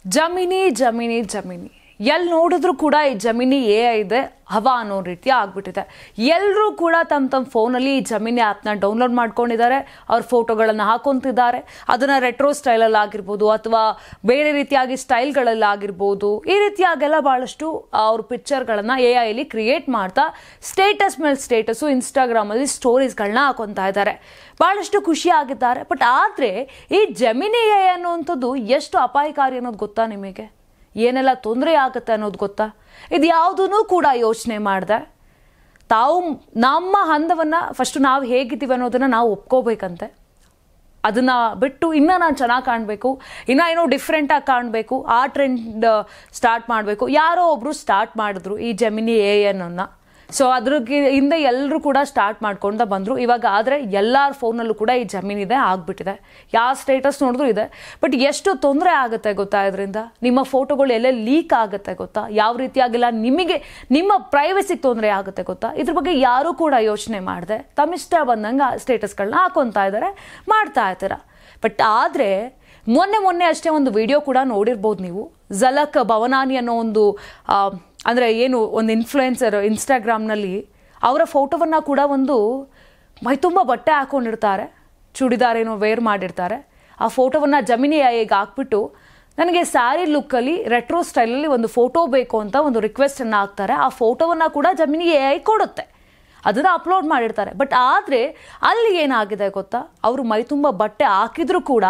Gemini Gemini Gemini ಎಲ್ಲಿ ನೋಡಿದ್ರು ಕೂಡ ಈ ಜಮಿನಿ AI ಇದೆ ಹವಾ ಅನ್ನೋ ರೀತಿ ಆಗ್ಬಿಟ್ಟಿದೆ. ಎಲ್ಲರೂ ಕೂಡ ತಮ್ಮ ಫೋನಲ್ಲಿ ಈ ಜಮಿನಿ ಆ್ಯಪ್ನ ಡೌನ್ಲೋಡ್ ಮಾಡ್ಕೊಂಡಿದ್ದಾರೆ. ಅವ್ರ ಫೋಟೋಗಳನ್ನು ಹಾಕೊಂತಿದ್ದಾರೆ. ಅದನ್ನು ರೆಟ್ರೋ ಸ್ಟೈಲಲ್ಲಿ ಆಗಿರ್ಬೋದು ಅಥವಾ ಬೇರೆ ರೀತಿಯಾಗಿ ಸ್ಟೈಲ್ಗಳಲ್ಲಿ ಆಗಿರ್ಬೋದು, ಈ ರೀತಿಯಾಗೆಲ್ಲ ಭಾಳಷ್ಟು ಅವ್ರ ಪಿಕ್ಚರ್ಗಳನ್ನು AI ಕ್ರಿಯೇಟ್ ಮಾಡ್ತಾ ಸ್ಟೇಟಸ್ ಮೇಲೆ ಸ್ಟೇಟಸ್ಸು ಇನ್ಸ್ಟಾಗ್ರಾಮಲ್ಲಿ ಸ್ಟೋರೀಸ್ಗಳನ್ನ ಹಾಕೊತಾ ಇದ್ದಾರೆ. ಭಾಳಷ್ಟು ಖುಷಿಯಾಗಿದ್ದಾರೆ. ಬಟ್ ಆದರೆ ಈ ಜಮಿನಿ AI ಅನ್ನುವಂಥದ್ದು ಎಷ್ಟು ಅಪಾಯಕಾರಿ ಅನ್ನೋದು ಗೊತ್ತಾ ನಿಮಗೆ? ಏನೆಲ್ಲ ತೊಂದರೆ ಆಗುತ್ತೆ ಅನ್ನೋದು ಗೊತ್ತಾ? ಇದು ಯಾವುದೂ ಕೂಡ ಯೋಚನೆ ಮಾಡಿದೆ ತಾವು ನಮ್ಮ ಹಂತವನ್ನು ಫಸ್ಟು ನಾವು ಹೇಗಿದ್ದೀವಿ ಅನ್ನೋದನ್ನು ನಾವು ಒಪ್ಕೋಬೇಕಂತೆ. ಅದನ್ನು ಬಿಟ್ಟು ಇನ್ನೂ ನಾನು ಚೆನ್ನಾಗಿ ಕಾಣಬೇಕು, ಇನ್ನೂ ಏನೋ ಡಿಫ್ರೆಂಟಾಗಿ ಕಾಣಬೇಕು, ಆ ಟ್ರೆಂಡ್ ಸ್ಟಾರ್ಟ್ ಮಾಡಬೇಕು. ಯಾರೋ ಒಬ್ಬರು ಸ್ಟಾರ್ಟ್ ಮಾಡಿದ್ರು ಈ ಜಮಿನಿ AI ಅನ್ನೋನ್ನ. ಸೊ ಅದ್ರಿಗೆ ಹಿಂದೆ ಎಲ್ಲರೂ ಕೂಡ ಸ್ಟಾರ್ಟ್ ಮಾಡ್ಕೊಂಡ ಬಂದರು. ಇವಾಗ ಆದರೆ ಎಲ್ಲರ ಫೋನಲ್ಲೂ ಕೂಡ ಈ ಜಮೀನಿದೆ ಆಗಿಬಿಟ್ಟಿದೆ. ಯಾವ ಸ್ಟೇಟಸ್ ನೋಡಿದ್ರು ಇದೆ. ಬಟ್ ಎಷ್ಟು ತೊಂದರೆ ಆಗುತ್ತೆ ಗೊತ್ತಾ ಇದರಿಂದ? ನಿಮ್ಮ ಫೋಟೋಗಳು ಎಲ್ಲೆಲ್ಲಿ ಲೀಕ್ ಆಗುತ್ತೆ ಗೊತ್ತಾ? ಯಾವ ರೀತಿಯಾಗಿಲ್ಲ ನಿಮಗೆ ನಿಮ್ಮ ಪ್ರೈವಸಿಗೆ ತೊಂದರೆ ಆಗುತ್ತೆ ಗೊತ್ತಾ? ಇದ್ರ ಬಗ್ಗೆ ಯಾರೂ ಕೂಡ ಯೋಚನೆ ಮಾಡಿದೆ ತಮ್ಮಿಷ್ಟ ಬಂದಂಗೆ ಸ್ಟೇಟಸ್ಗಳನ್ನ ಹಾಕೊತಾ ಇದ್ದಾರೆ, ಮಾಡ್ತಾ ಇದ್ದೀರ. ಬಟ್ ಆದರೆ ಮೊನ್ನೆ ಅಷ್ಟೇ ಒಂದು ವಿಡಿಯೋ ಕೂಡ ನೋಡಿರ್ಬೋದು ನೀವು. ಝಲಕ್ ಭವನಾನಿ ಅನ್ನೋ ಒಂದು ಅಂದರೆ ಏನು ಒಂದು ಇನ್ಫ್ಲುಯೆನ್ಸರ್ ಇನ್ಸ್ಟಾಗ್ರಾಮ್ನಲ್ಲಿ ಅವರ ಫೋಟೋವನ್ನು ಕೂಡ ಒಂದು ಮೈ ತುಂಬ ಬಟ್ಟೆ ಹಾಕ್ಕೊಂಡಿರ್ತಾರೆ, ಚೂಡಿದಾರ್ ಏನೋ ವೇರ್ ಮಾಡಿರ್ತಾರೆ. ಆ ಫೋಟೋವನ್ನು ಜಮಿನಿ AIಗೆ ಹಾಕ್ಬಿಟ್ಟು ನನಗೆ ಸ್ಯಾರಿ ಲುಕ್ಕಲ್ಲಿ ರೆಟ್ರೋ ಸ್ಟೈಲಲ್ಲಿ ಒಂದು ಫೋಟೋ ಬೇಕು ಅಂತ ಒಂದು ರಿಕ್ವೆಸ್ಟನ್ನು ಹಾಕ್ತಾರೆ. ಆ ಫೋಟೋವನ್ನು ಕೂಡ ಜಮಿನಿ AI ಕೊಡುತ್ತೆ, ಅದನ್ನು ಅಪ್ಲೋಡ್ ಮಾಡಿರ್ತಾರೆ. ಬಟ್ ಆದರೆ ಅಲ್ಲಿ ಏನಾಗಿದೆ ಗೊತ್ತಾ? ಅವರು ಮೈ ತುಂಬ ಬಟ್ಟೆ ಹಾಕಿದ್ರು ಕೂಡ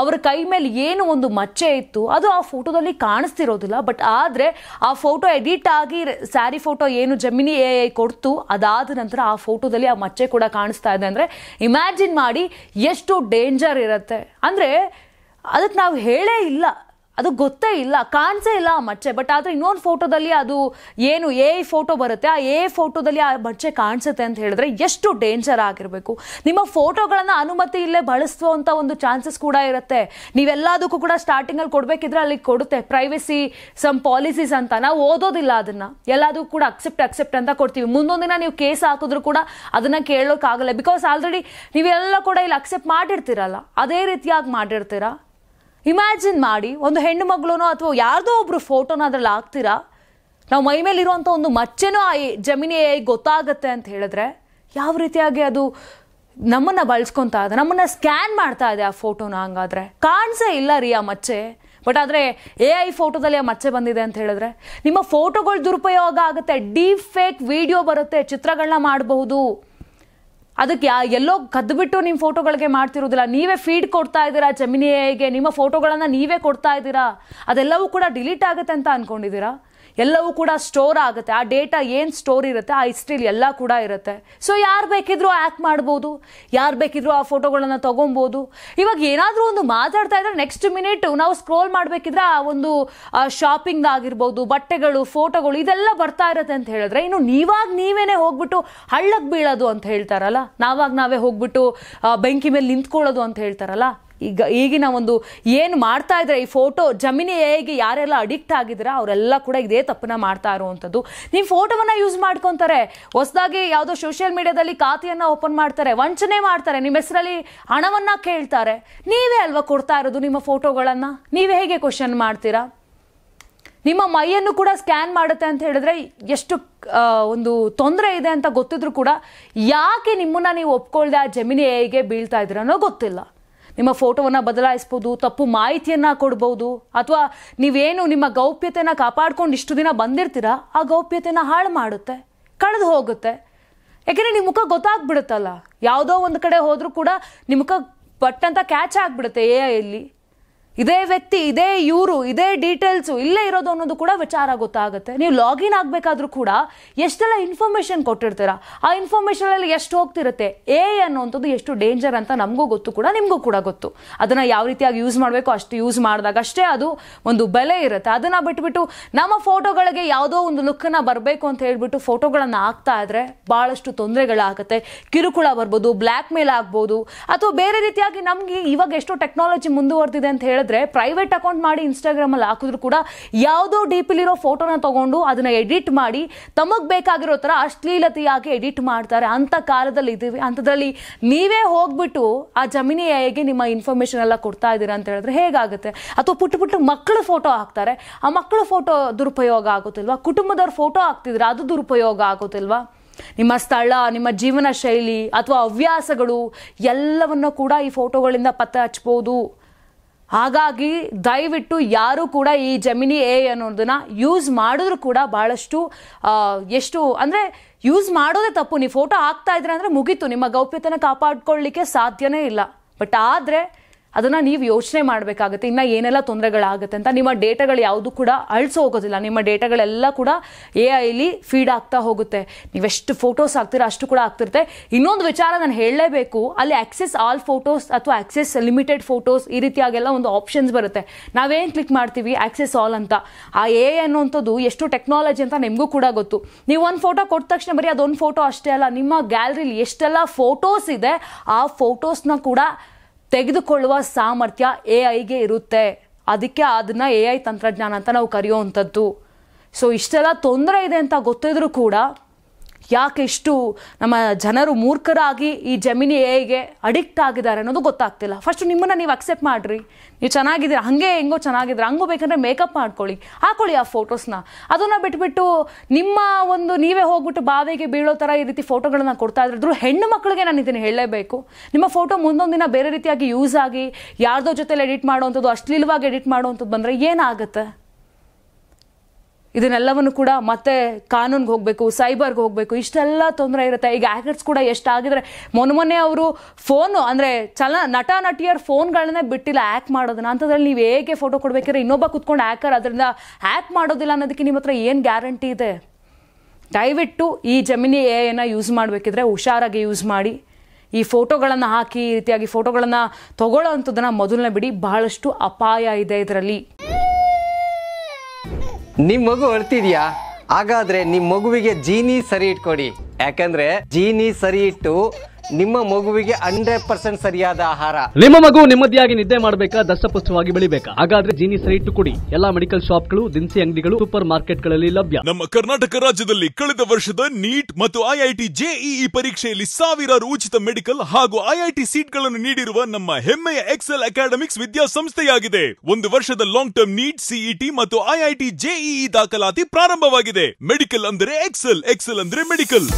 ಅವರ ಕೈ ಮೇಲೆ ಏನು ಒಂದು ಮಚ್ಚೆ ಇತ್ತು ಅದು ಆ ಫೋಟೋದಲ್ಲಿ ಕಾಣಿಸ್ತಿರೋದಿಲ್ಲ. ಬಟ್ ಆದರೆ ಆ ಫೋಟೋ ಎಡಿಟ್ ಆಗಿ ಸ್ಯಾರಿ ಫೋಟೋ ಏನು ಜಮಿನಿ AI ಕೊಡ್ತು, ಅದಾದ ನಂತರ ಆ ಫೋಟೋದಲ್ಲಿ ಆ ಮಚ್ಚೆ ಕೂಡ ಕಾಣಿಸ್ತಾ ಇದೆ. ಅಂದರೆ ಇಮ್ಯಾಜಿನ್ ಮಾಡಿ ಎಷ್ಟು ಡೇಂಜರ್ ಇರುತ್ತೆ. ಅಂದರೆ ಅದಕ್ಕೆ ನಾವು ಹೇಳೇ ಇಲ್ಲ, ಅದು ಗೊತ್ತೇ ಇಲ್ಲ, ಕಾಣಿಸೇ ಇಲ್ಲ ಆ ಮಚ್ಚೆ. ಬಟ್ ಆದರೆ ಇನ್ನೊಂದು ಫೋಟೋದಲ್ಲಿ ಅದು ಏನು AI ಫೋಟೋ ಬರುತ್ತೆ, ಆ AI ಫೋಟೋದಲ್ಲಿ ಆ ಮಚ್ಚೆ ಕಾಣಿಸುತ್ತೆ ಅಂತ ಹೇಳಿದ್ರೆ ಎಷ್ಟು ಡೇಂಜರ್ ಆಗಿರಬೇಕು. ನಿಮ್ಮ ಫೋಟೋಗಳನ್ನು ಅನುಮತಿ ಇಲ್ಲೇ ಬಳಸುವಂಥ ಒಂದು ಚಾನ್ಸಸ್ ಕೂಡ ಇರುತ್ತೆ. ನೀವೆಲ್ಲದಕ್ಕೂ ಕೂಡ ಸ್ಟಾರ್ಟಿಂಗಲ್ಲಿ ಕೊಡಬೇಕಿದ್ರೆ ಅಲ್ಲಿ ಕೊಡುತ್ತೆ ಪ್ರೈವಸಿ ಸಮ್ ಪಾಲಿಸೀಸ್ ಅಂತ. ನಾವು ಓದೋದಿಲ್ಲ ಅದನ್ನು, ಎಲ್ಲದಕ್ಕೂ ಕೂಡ ಅಕ್ಸೆಪ್ಟ್ ಅಂತ ಕೊಡ್ತೀವಿ. ಮುಂದೊಂದು ದಿನ ನೀವು ಕೇಸ್ ಹಾಕಿದ್ರು ಕೂಡ ಅದನ್ನು ಕೇಳೋಕ್ಕಾಗಲ್ಲ. ಬಿಕಾಸ್ ಆಲ್ರೆಡಿ ನೀವೆಲ್ಲ ಕೂಡ ಇಲ್ಲಿ ಅಕ್ಸೆಪ್ಟ್ ಮಾಡಿರ್ತೀರಲ್ಲ, ಅದೇ ರೀತಿಯಾಗಿ ಮಾಡಿರ್ತೀರಾ. ಇಮ್ಯಾಜಿನ್ ಮಾಡಿ, ಒಂದು ಹೆಣ್ಣು ಮಗಳನೋ ಅಥವಾ ಯಾರ್ದೋ ಒಬ್ರು ಫೋಟೋನ ಅದ್ರಲ್ಲಿ ಹಾಕ್ತೀರಾ, ನಾವು ಮೈ ಮೇಲೆ ಇರುವಂಥ ಒಂದು ಮಚ್ಚೆನೋ ಆ ಜಮಿನಿ AI ಗೊತ್ತಾಗತ್ತೆ ಅಂತ ಹೇಳಿದ್ರೆ ಯಾವ ರೀತಿಯಾಗಿ ಅದು ನಮ್ಮನ್ನು ಬಳಸ್ಕೊತಾ ಇದೆ, ನಮ್ಮನ್ನು ಸ್ಕ್ಯಾನ್ ಮಾಡ್ತಾ ಇದೆ ಆ ಫೋಟೋನ. ಹಂಗಾದ್ರೆ ಕಾಣಿಸೇ ಇಲ್ಲ ರೀ ಆ ಮಚ್ಚೆ. ಬಟ್ ಆದರೆ AI ಫೋಟೋದಲ್ಲಿ ಆ ಮಚ್ಚೆ ಬಂದಿದೆ ಅಂತ ಹೇಳಿದ್ರೆ ನಿಮ್ಮ ಫೋಟೋಗಳು ದುರುಪಯೋಗ ಆಗುತ್ತೆ. ಡೀಪ್ ಫೇಕ್ ವಿಡಿಯೋ ಬರುತ್ತೆ, ಚಿತ್ರಗಳನ್ನ ಮಾಡಬಹುದು. ಅದಕ್ಕೆ ಎಲ್ಲೋ ಕದ್ದುಬಿಟ್ಟು ನಿಮ್ಮ ಫೋಟೋಗಳಿಗೆ ಮಾಡ್ತಿರೋದಿಲ್ಲ, ನೀವೇ ಫೀಡ್ ಕೊಡ್ತಾ ಇದ್ದೀರಾ ಜಮಿನಿ AIಗೆ, ನಿಮ್ಮ ಫೋಟೋಗಳನ್ನು ನೀವೇ ಕೊಡ್ತಾ ಇದ್ದೀರಾ. ಅದೆಲ್ಲವೂ ಕೂಡ ಡಿಲೀಟ್ ಆಗುತ್ತೆ ಅಂತ ಅಂದ್ಕೊಂಡಿದ್ದೀರಾ? ಎಲ್ಲವೂ ಕೂಡ ಸ್ಟೋರ್ ಆಗುತ್ತೆ. ಆ ಡೇಟಾ ಏನು ಸ್ಟೋರ್ ಇರುತ್ತೆ ಆ ಹಿಸ್ಟ್ರಿಲಿ ಎಲ್ಲ ಕೂಡ ಇರುತ್ತೆ. ಸೊ ಯಾರು ಬೇಕಿದ್ರೂ ಆ್ಯಕ್ಟ್ ಮಾಡ್ಬೋದು, ಯಾರು ಬೇಕಿದ್ರೂ ಆ ಫೋಟೋಗಳನ್ನು ತೊಗೊಬೋದು. ಇವಾಗ ಏನಾದರೂ ಒಂದು ಮಾತಾಡ್ತಾ ಇದ್ರೆ ನೆಕ್ಸ್ಟ್ ಮಿನಿಟ್ ನಾವು ಸ್ಕ್ರೋಲ್ ಮಾಡಬೇಕಿದ್ರೆ ಆ ಒಂದು ಶಾಪಿಂಗ್ ಆಗಿರ್ಬೋದು, ಬಟ್ಟೆಗಳು, ಫೋಟೋಗಳು ಇದೆಲ್ಲ ಬರ್ತಾ ಇರುತ್ತೆ ಅಂತ ಹೇಳಿದ್ರೆ ಇನ್ನು ನೀವೇನೇ ಹೋಗ್ಬಿಟ್ಟು ಹಳ್ಳಕ್ಕೆ ಬೀಳೋದು ಅಂತ ಹೇಳ್ತಾರಲ್ಲ, ನಾವೇ ಹೋಗ್ಬಿಟ್ಟು ಬೆಂಕಿ ಮೇಲೆ ನಿಂತ್ಕೊಳ್ಳೋದು ಅಂತ ಹೇಳ್ತಾರಲ್ಲ. ಈಗಿನ ಒಂದು ಏನು ಮಾಡ್ತಾ ಇದ್ದಾರೆ ಈ ಫೋಟೋ ಜಮಿನಿ AIಗೆ ಯಾರೆಲ್ಲ ಅಡಿಕ್ಟ್ ಆಗಿದ್ದೀರಾ ಅವರೆಲ್ಲ ಕೂಡ ಇದೇ ತಪ್ಪನ್ನ ಮಾಡ್ತಾ ಇರುವಂಥದ್ದು. ನೀವು ಫೋಟೋವನ್ನು ಯೂಸ್ ಮಾಡ್ಕೊತಾರೆ, ಹೊಸದಾಗಿ ಯಾವುದೋ ಸೋಷಿಯಲ್ ಮೀಡಿಯಾದಲ್ಲಿ ಖಾತೆಯನ್ನು ಓಪನ್ ಮಾಡ್ತಾರೆ, ವಂಚನೆ ಮಾಡ್ತಾರೆ, ನಿಮ್ಮ ಹೆಸರಲ್ಲಿ ಹಣವನ್ನು ಕೇಳ್ತಾರೆ. ನೀವೇ ಅಲ್ವಾ ಕೊಡ್ತಾ ಇರೋದು ನಿಮ್ಮ ಫೋಟೋಗಳನ್ನು? ನೀವೇ ಹೇಗೆ ಕ್ವಶನ್ ಮಾಡ್ತೀರಾ? ನಿಮ್ಮ ಮೈಯನ್ನು ಕೂಡ ಸ್ಕ್ಯಾನ್ ಮಾಡುತ್ತೆ ಅಂತ ಹೇಳಿದ್ರೆ ಎಷ್ಟು ಒಂದು ತೊಂದರೆ ಇದೆ ಅಂತ ಗೊತ್ತಿದ್ರು ಕೂಡ ಯಾಕೆ ನಿಮ್ಮನ್ನ ನೀವು ಒಪ್ಕೊಳ್ದೆ ಆ ಜಮಿನಿ AIಗೆ ಬೀಳ್ತಾ ಇದ್ದೀರ ಅನ್ನೋ ಗೊತ್ತಿಲ್ಲ. ನಿಮ್ಮ ಫೋಟೋವನ್ನು ಬದಲಾಯಿಸ್ಬೋದು, ತಪ್ಪು ಮಾಹಿತಿಯನ್ನು ಕೊಡ್ಬೋದು, ಅಥವಾ ನೀವೇನು ನಿಮ್ಮ ಗೌಪ್ಯತೆನ ಕಾಪಾಡ್ಕೊಂಡು ಇಷ್ಟು ದಿನ ಬಂದಿರ್ತೀರ ಆ ಗೌಪ್ಯತೆನ ಹಾಳು ಮಾಡುತ್ತೆ, ಕಳೆದು ಹೋಗುತ್ತೆ. ಯಾಕೆಂದರೆ ನಿಮ್ಮ ಮುಖ ಗೊತ್ತಾಗ್ಬಿಡುತ್ತಲ್ಲ, ಯಾವುದೋ ಒಂದು ಕಡೆ ಹೋದರೂ ಕೂಡ ನಿಮ್ಮ ಮುಖ ಪಟ್ಟಂತ ಕ್ಯಾಚ್ ಆಗಿಬಿಡುತ್ತೆ AIಯಲ್ಲಿ. ಇದೇ ವ್ಯಕ್ತಿ, ಇದೇ ಇವರು, ಇದೇ ಡೀಟೇಲ್ಸು ಇಲ್ಲೇ ಇರೋದು ಅನ್ನೋದು ಕೂಡ ವಿಚಾರ ಗೊತ್ತಾಗುತ್ತೆ. ನೀವು ಲಾಗಿನ್ ಆಗಬೇಕಾದ್ರೂ ಕೂಡ ಎಷ್ಟೆಲ್ಲ ಇನ್ಫಾರ್ಮೇಷನ್ ಕೊಟ್ಟಿರ್ತೀರಾ, ಆ ಇನ್ಫಾರ್ಮೇಷನಲ್ಲಿ ಎಷ್ಟು ಹೋಗ್ತಿರುತ್ತೆ. AI ಅನ್ನೋವಂಥದ್ದು ಎಷ್ಟು ಡೇಂಜರ್ ಅಂತ ನಮಗೂ ಗೊತ್ತು ಕೂಡ, ನಿಮಗೂ ಕೂಡ ಗೊತ್ತು. ಅದನ್ನು ಯಾವ ರೀತಿಯಾಗಿ ಯೂಸ್ ಮಾಡಬೇಕು ಅಷ್ಟು ಯೂಸ್ ಮಾಡಿದಾಗ ಅಷ್ಟೇ ಅದು ಒಂದು ಬೆಲೆ ಇರುತ್ತೆ. ಅದನ್ನು ಬಿಟ್ಬಿಟ್ಟು ನಮ್ಮ ಫೋಟೋಗಳಿಗೆ ಯಾವುದೋ ಒಂದು ಲುಕ್ಕನ್ನು ಬರಬೇಕು ಅಂತ ಹೇಳ್ಬಿಟ್ಟು ಫೋಟೋಗಳನ್ನು ಹಾಕ್ತಾ ಇದ್ರೆ ಭಾಳಷ್ಟು ತೊಂದರೆಗಳಾಗುತ್ತೆ. ಕಿರುಕುಳ ಬರ್ಬೋದು, ಬ್ಲ್ಯಾಕ್ ಮೇಲ್ ಆಗ್ಬೋದು, ಅಥವಾ ಬೇರೆ ರೀತಿಯಾಗಿ ನಮಗೆ ಇವಾಗ ಎಷ್ಟೋ ಟೆಕ್ನಾಲಜಿ ಮುಂದುವರೆದಿದೆ ಅಂತ ಹೇಳಿದ್ರೆ ಹೇಳಿದ್ರೆ ಪ್ರೈವೇಟ್ ಅಕೌಂಟ್ ಮಾಡಿ ಇನ್ಸ್ಟಾಗ್ರಾಮಲ್ಲಿ ಹಾಕಿದ್ರು ಕೂಡ ಯಾವುದೋ ಡಿಪಿಲಿರೋ ಫೋಟೋನ ತಗೊಂಡು ಅದನ್ನ ಎಡಿಟ್ ಮಾಡಿ ತಮಗ್ ಬೇಕಾಗಿರೋ ತರ ಅಶ್ಲೀಲತೆಯಾಗಿ ಎಡಿಟ್ ಮಾಡ್ತಾರೆ. ಅಂತ ಕಾಲದಲ್ಲಿ ಇದೀವಿ. ಅಂಥದ್ರಲ್ಲಿ ನೀವೇ ಹೋಗ್ಬಿಟ್ಟು ಆ ಜಮಿನಿ ಎಐಗೆ ನಿಮ್ಮ ಇನ್ಫಾರ್ಮೇಶನ್ ಎಲ್ಲ ಕೊಡ್ತಾ ಇದ್ದೀರಾ ಅಂತ ಹೇಳಿದ್ರೆ ಹೇಗಾಗುತ್ತೆ? ಅಥವಾ ಪುಟ್ಟ ಪುಟ್ಟ ಮಕ್ಕಳ ಫೋಟೋ ಹಾಕ್ತಾರೆ, ಆ ಮಕ್ಕಳ ಫೋಟೋ ದುರುಪಯೋಗ ಆಗುತ್ತಿಲ್ವಾ? ಕುಟುಂಬದವ್ರ ಫೋಟೋ ಹಾಕ್ತಿದ್ರೆ ಅದು ದುರುಪಯೋಗ ಆಗುತ್ತಿಲ್ವಾ? ನಿಮ್ಮ ಸ್ಥಳ, ನಿಮ್ಮ ಜೀವನ ಶೈಲಿ ಅಥವಾ ಹವ್ಯಾಸಗಳು ಎಲ್ಲವನ್ನ ಕೂಡ ಈ ಫೋಟೋಗಳಿಂದ ಪತ್ತೆ ಹಚ್ಬೋದು. ಹಾಗಾಗಿ ದಯವಿಟ್ಟು ಯಾರು ಕೂಡ ಈ ಜಮಿನಿ ಎ ಅನ್ನೋದನ್ನ ಯೂಸ್ ಮಾಡಿದ್ರು ಕೂಡ ಬಹಳಷ್ಟು ಎಷ್ಟು ಅಂದ್ರೆ ಯೂಸ್ ಮಾಡೋದೇ ತಪ್ಪು. ನೀವು ಫೋಟೋ ಹಾಕ್ತಾ ಇದ್ರೆ ಅಂದ್ರೆ ಮುಗೀತು, ನಿಮ್ಮ ಗೌಪ್ಯತೆನ ಕಾಪಾಡ್ಕೊಳ್ಳಿಕ್ಕೆ ಸಾಧ್ಯನೇ ಇಲ್ಲ. ಬಟ್ ಆದ್ರೆ ಅದನ್ನ ನೀವು ಯೋಚನೆ ಮಾಡಬೇಕಾಗುತ್ತೆ, ಇನ್ನ ಏನೆಲ್ಲ ತೊಂದರೆಗಳಾಗುತ್ತೆ ಅಂತ. ನಿಮ್ಮ ಡೇಟಾಗಳು ಯಾವುದು ಕೂಡ ಅಳಿಸಿ ಹೋಗೋದಿಲ್ಲ, ನಿಮ್ಮ ಡೇಟಾಗಳೆಲ್ಲ ಕೂಡ AI ಫೀಡ್ ಆಗ್ತಾ ಹೋಗುತ್ತೆ. ನೀವೆಷ್ಟು ಫೋಟೋಸ್ ಹಾಕ್ತೀರಾ ಅಷ್ಟು ಕೂಡ ಆಗ್ತಿರುತ್ತೆ. ಇನ್ನೊಂದು ವಿಚಾರ ನಾನು ಹೇಳಲೇಬೇಕು, ಅಲ್ಲಿ ಆಕ್ಸೆಸ್ ಆಲ್ ಫೋಟೋಸ್ ಅಥವಾ ಆಕ್ಸೆಸ್ ಲಿಮಿಟೆಡ್ ಫೋಟೋಸ್ ಈ ರೀತಿಯಾಗೆಲ್ಲ ಒಂದು ಆಪ್ಷನ್ಸ್ ಬರುತ್ತೆ. ನಾವೇನು ಕ್ಲಿಕ್ ಮಾಡ್ತೀವಿ ಆಕ್ಸೆಸ್ ಆಲ್ ಅಂತ. ಆ AI ಅನ್ನುವಂಥದ್ದು ಎಷ್ಟು ಟೆಕ್ನಾಲಜಿ ಅಂತ ನಿಮಗೂ ಕೂಡ ಗೊತ್ತು. ನೀವು ಒಂದು ಫೋಟೋ ಕೊಟ್ಟ ತಕ್ಷಣ ಬರೀ ಅದೊಂದು ಫೋಟೋ ಅಷ್ಟೇ ಅಲ್ಲ, ನಿಮ್ಮ ಗ್ಯಾಲರಿಲಿ ಎಷ್ಟೆಲ್ಲ ಫೋಟೋಸ್ ಇದೆ ಆ ಫೋಟೋಸ್ನ ಕೂಡ ತೆಗೆದುಕೊಳ್ಳುವ ಸಾಮರ್ಥ್ಯ AI ಇರುತ್ತೆ. ಅದಕ್ಕೆ ಅದನ್ನ AI ತಂತ್ರಜ್ಞಾನ ಅಂತ ನಾವು ಕರೆಯುವಂಥದ್ದು. ಸೊ ಇಷ್ಟೆಲ್ಲ ತೊಂದರೆ ಇದೆ ಅಂತ ಗೊತ್ತಿದ್ರು ಕೂಡ ಯಾಕೆ ಇಷ್ಟು ನಮ್ಮ ಜನರು ಮೂರ್ಖರಾಗಿ ಈ ಜಮಿನಿ ಎಐಗೆ ಅಡಿಕ್ಟ್ ಆಗಿದ್ದಾರೆ ಅನ್ನೋದು ಗೊತ್ತಾಗ್ತಿಲ್ಲ. ಫಸ್ಟ್ ನಿಮ್ಮನ್ನ ನೀವು ಅಕ್ಸೆಪ್ಟ್ ಮಾಡ್ರಿ, ನೀವು ಚೆನ್ನಾಗಿದ್ದೀರಾ, ಹಂಗೆ ಹೆಂಗೋ ಚೆನ್ನಾಗಿದ್ರೆ ಹಂಗೋ ಬೇಕಂದ್ರೆ ಮೇಕಪ್ ಮಾಡ್ಕೊಳ್ಳಿ, ಹಾಕೊಳ್ಳಿ ಆ ಫೋಟೋಸ್ನ. ಅದನ್ನ ಬಿಟ್ಬಿಟ್ಟು ನಿಮ್ಮ ಒಂದು ನೀವೇ ಹೋಗ್ಬಿಟ್ಟು ಬಾವಿಗೆ ಬೀಳೋ ಥರ ಈ ರೀತಿ ಫೋಟೋಗಳನ್ನ ಕೊಡ್ತಾ ಇದ್ರು. ಹೆಣ್ಣು ಮಕ್ಕಳಿಗೆ ನಾನು ಇದನ್ನು ಹೇಳಲೇಬೇಕು, ನಿಮ್ಮ ಫೋಟೋ ಮುಂದೊಂದು ದಿನ ಬೇರೆ ರೀತಿಯಾಗಿ ಯೂಸ್ ಆಗಿ ಯಾರ್ದೋ ಜೊತೆಲಿ ಎಡಿಟ್ ಮಾಡುವಂಥದ್ದು, ಅಶ್ಲೀಲವಾಗಿ ಎಡಿಟ್ ಮಾಡುವಂಥದ್ದು ಬಂದರೆ ಏನಾಗುತ್ತೆ? ಇದನ್ನೆಲ್ಲವನ್ನು ಕೂಡ ಮತ್ತೆ ಕಾನೂನ್ಗೆ ಹೋಗಬೇಕು, ಸೈಬರ್ಗೆ ಹೋಗಬೇಕು, ಇಷ್ಟೆಲ್ಲ ತೊಂದರೆ ಇರುತ್ತೆ. ಈಗ ಹ್ಯಾಕರ್ಸ್ ಕೂಡ ಎಷ್ಟಾಗಿದ್ರೆ ಮೊನ್ನೆ ಅವರು ಫೋನು ಅಂದರೆ ನಟ ನಟಿಯರ ಫೋನ್ಗಳನ್ನೇ ಬಿಟ್ಟಿಲ್ಲ ಹ್ಯಾಕ್ ಮಾಡೋದನ್ನ. ಅಂಥದ್ರಲ್ಲಿ ನೀವು ಹೇಗೆ ಫೋಟೋ ಕೊಡಬೇಕಾದ್ರೆ ಇನ್ನೊಬ್ಬ ಕುತ್ಕೊಂಡು ಹ್ಯಾಕರ್ ಅದರಿಂದ ಹ್ಯಾಕ್ ಮಾಡೋದಿಲ್ಲ ಅನ್ನೋದಕ್ಕೆ ನಿಮ್ಮ ಹತ್ರ ಏನು ಗ್ಯಾರಂಟಿ ಇದೆ? ದಯವಿಟ್ಟು ಈ ಜಮಿನಿ ಎಐನ ಯೂಸ್ ಮಾಡಬೇಕಿದ್ರೆ ಹುಷಾರಾಗಿ ಯೂಸ್ ಮಾಡಿ. ಈ ಫೋಟೋಗಳನ್ನು ಹಾಕಿ ಈ ರೀತಿಯಾಗಿ ಫೋಟೋಗಳನ್ನು ತಗೊಳ್ಳೋ ಅಂಥದ್ದನ್ನು ಮೊದಲನೇ ಬಿಡಿ, ಬಹಳಷ್ಟು ಅಪಾಯ ಇದೆ ಇದರಲ್ಲಿ. ನಿಮ್ ಮಗು ಅಳ್ತಿದ್ಯಾ? ಹಾಗಾದ್ರೆ ನಿಮ್ ಮಗುವಿಗೆ ಜೀನಿ ಸರಿ ಇಟ್ಕೊಡಿ. ಯಾಕಂದ್ರೆ ಜೀನಿ ಸರಿ ಇಟ್ಟು ನಿಮ್ಮ ಮಗುವಿಗೆ 100% ಸರಿಯಾದ ಆಹಾರ. ನಿಮ್ಮ ಮಗು ನೆಮ್ಮದಿಯಾಗಿ ನಿದ್ದೆ ಮಾಡಬೇಕಾ, ದಷ್ಟಪುಷ್ಟವಾಗಿ ಬೆಳಿಬೇಕಾ? ಹಾಗಾದ್ರೆ ಜೀನಿ ಸರಿ ಇಟ್ಟು ಕೊಡಿ. ಎಲ್ಲಾ ಮೆಡಿಕಲ್ ಶಾಪ್ಗಳು, ದಿನಸಿ ಅಂಗಡಿಗಳು, ಸೂಪರ್ ಮಾರ್ಕೆಟ್ಗಳಲ್ಲಿ ಲಭ್ಯ. ನಮ್ಮ ಕರ್ನಾಟಕ ರಾಜ್ಯದಲ್ಲಿ ಕಳೆದ ವರ್ಷದ ನೀಟ್ ಮತ್ತು IIT JEE ಪರೀಕ್ಷೆಯಲ್ಲಿ ಸಾವಿರಾರು ಉಚಿತ ಮೆಡಿಕಲ್ ಹಾಗೂ IIT ಸೀಟ್ಗಳನ್ನು ನೀಡಿರುವ ನಮ್ಮ ಹೆಮ್ಮೆಯ ಎಕ್ಸೆಲ್ ಅಕಾಡೆಮಿಕ್ಸ್ ವಿದ್ಯಾಸಂಸ್ಥೆಯಾಗಿದೆ. ಒಂದು ವರ್ಷದ ಲಾಂಗ್ ಟರ್ಮ್ ನೀಟ್, CET ಮತ್ತು IIT JEE ದಾಖಲಾತಿ ಪ್ರಾರಂಭವಾಗಿದೆ. ಮೆಡಿಕಲ್ ಅಂದರೆ ಎಕ್ಸೆಲ್, ಎಕ್ಸೆಲ್ ಅಂದರೆ ಮೆಡಿಕಲ್.